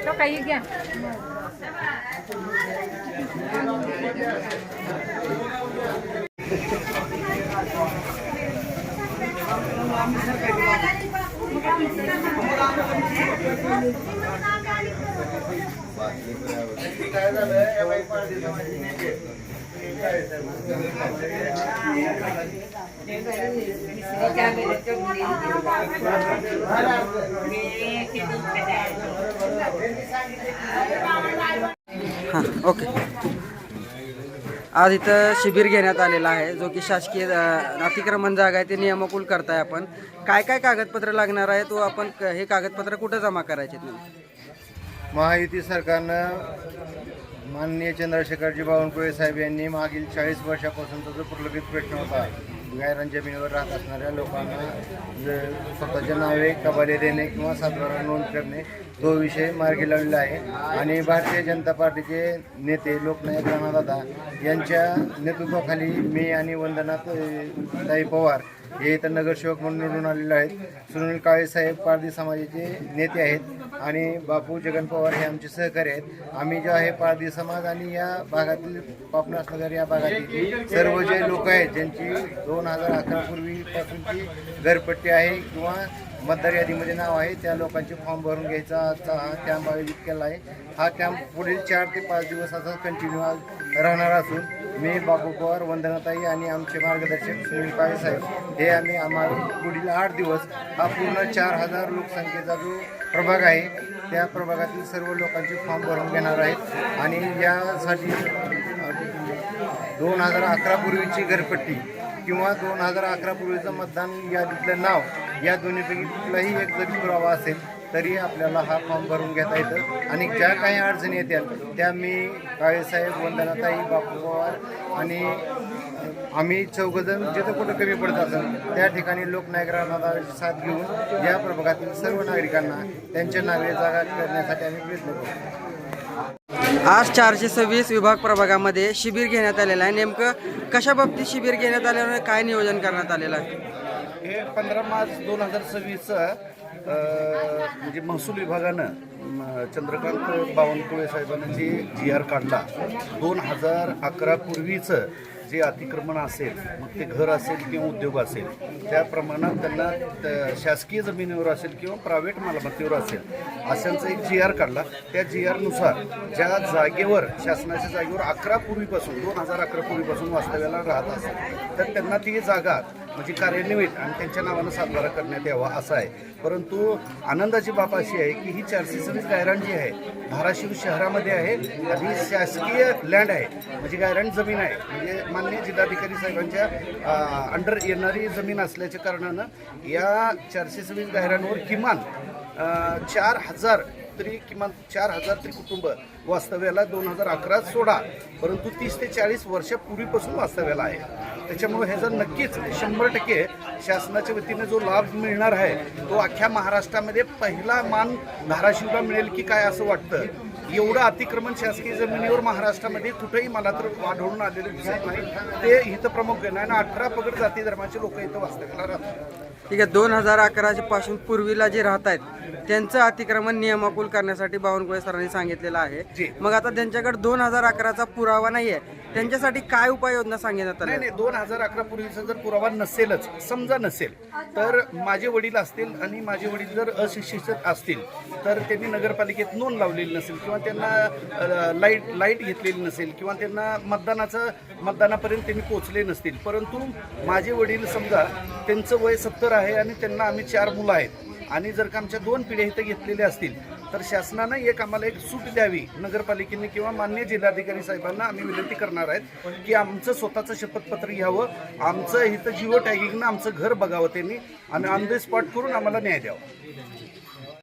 Cho cây kìa. हां okay. आज इथं शिबिर घेण्यात आलेलं आहे जो की शासकीय अतिक्रमण जागा आहे ते नियमाकुल करताय आपण. काय काय कागदपत्र लागणार आहे तो आपण हे कागदपत्र कुठं जमा करायचे? महायुती सरकारनं माननीय चंद्रशेखरजी बावनकुळे साहेब यांनी मागील 40 वर्षापासूनचा जो प्रलंबित प्रश्न होता गायरान जमिनीवर राहत असणाऱ्या लोकांना स्वतःच्या नावे कबाले देणे किंवा सातबारा नोंद करणे तो विषय मार्गी लावलेला आहे. आणि भारतीय जनता पार्टीचे नेते लोकनायक राणादादा यांच्या नेतृत्वाखाली मी आणि वंदनाताई पवार हे इथं नगरसेवक म्हणून निवडून आलेले आहेत. सुनील काळेसाहेब पारधी समाजाचे नेते आहेत आणि बापू जगन पवार हे आमचे सहकारी आहेत. आम्ही जो आहे पारधी समाज आणि या भागातील पापनासनगर या भागातील सर्व जे लोक आहेत ज्यांची 2011 पूर्वीपासूनची घरपट्टी आहे किंवा मतदार यादीमध्ये नाव आहे त्या लोकांचे फॉर्म भरून घ्यायचा आजचा हा कॅम्प आयोजित केला आहे. हा कॅम्प पुढील 4 ते 5 दिवस असा कंटिन्यू राहणार असून मी बापू पवार वंदनाताई आणि आमचे मार्गदर्शक सुनील काळेसाहेब हे आम्ही आम्हाला पुढील 8 दिवस हा पूर्ण 4000 लोकसंख्येचा जो प्रभाग आहे त्या प्रभागातील सर्व लोकांचे फॉर्म भरून घेणार आहेत. आणि यासाठी 2011 पूर्वीची घरपट्टी किंवा 2011 पूर्वीचं मतदान यादीतलं नाव या दोन्हीपैकी कुठलाही एक जरी पुरावा असेल तरी आपल्याला हा फॉर्म भरून घेता येतं. आणि ज्या काही अडचणी येतील त्या मी काळेसाहेब वंदनाताई बापू पवार आणि आम्ही चौघजण जिथं कुठं कमी पडत असेल त्या ठिकाणी लोकनायक राणादादाची साथ घेऊन या प्रभागातील सर्व नागरिकांना त्यांच्या नावे जागा करण्यासाठी आम्ही प्रयत्न करू. आज 426 विभाग प्रभागामध्ये शिबिर घेण्यात आलेलं आहे. नेमकं कशा बाबतीत शिबिर घेण्यात आल्यामुळे काय नियोजन करण्यात आलेलं आहे? हे 15 मार्च 2026 म्हणजे महसूल विभागानं चंद्रकांत बावनकुळे साहेबांनी जे GR काढला 2011 पूर्वीचं जे अतिक्रमण असेल मग ते घर असेल किंवा उद्योग असेल त्या प्रमाणात त्यांना शासकीय जमिनीवर असेल किंवा प्रायव्हेट मालमत्तेवर असेल अशांचा एक GR काढला. त्या GR नुसार ज्या जागेवर शासनाच्या जागेवर 2011 पूर्वीपासून वास्तव्याला राहत असेल तर त्यांना ती जागा म्हणजे कार्यान्वित आणि त्यांच्या नावानं सातबारा करण्यात यावा असं आहे. परंतु आनंदाची बाब अशी आहे की ही 426 गायरान जी आहे धाराशिव शहरामध्ये आहे आणि शासकीय लँड आहे म्हणजे गायरान जमीन आहे म्हणजे माननीय जिल्हाधिकारी साहेबांच्या अंडर येणारी जमीन असल्याच्या कारणानं या 426 गायरांवर किमान 4000 तरी कुटुंब वास्तव्याला 2011 सोडा परंतु 30 ते 40 वर्षापूर्वीपासून वास्तव्याला आहे. त्याच्यामुळे ह्याचा नक्कीच 100% शासनाच्या वतीने जो लाभ मिळणार आहे तो अख्ख्या महाराष्ट्रामध्ये पहिला मान धाराशिवला मिळेल की काय असं वाटतं. एवढं अतिक्रमण शासकीय जमिनीवर महाराष्ट्रामध्ये कुठेही मला तर आढळून आलेलं दिसत नाही. ते इथं प्रमुख आहे आणि 18 पगड जाती धर्माचे लोक इथं वास्तव्याला राहतात. ठीक आहे. 2011 पासून पूर्वीला जे राहत आहेत त्यांचं अतिक्रमण नियमाकुल करण्यासाठी बावनकुळे सरांनी सांगितलेलं आहे. जी. मग आता ज्यांच्याकडे 2011चा पुरावा नाहीये त्यांच्यासाठी काय उपाययोजना सांगण्यात नाही आल्या? नाही 2011 पूर्वीचा जर पुरावा नसेलच, समजा नसेल, तर माझे वडील असतील आणि माझे वडील जर अशिक्षित असतील तर त्यांनी नगरपालिकेत नोंद लावलेली नसेल किंवा त्यांना लाईट घेतलेली नसेल किंवा त्यांना मतदानापर्यंत त्यांनी पोहोचले नसतील, परंतु माझे वडील समजा त्यांचं वय 70 आहे आणि त्यांना आम्ही 4 मुलं आहेत आणि जर का आमच्या 2 पिढ्या इथं घेतलेल्या असतील तर शासनानं आम्हाला एक सूट द्यावी नगरपालिकेने किंवा माननीय जिल्हाधिकारी साहेबांना आम्ही विनंती करणार आहेत की आमचं स्वतःचं शपथपत्र घ्यावं, आमचं इथं जिओ टॅगिंगनं आमचं घर बघावं त्यांनी आणि ऑन द स्पॉट करून आम्हाला न्याय द्यावा.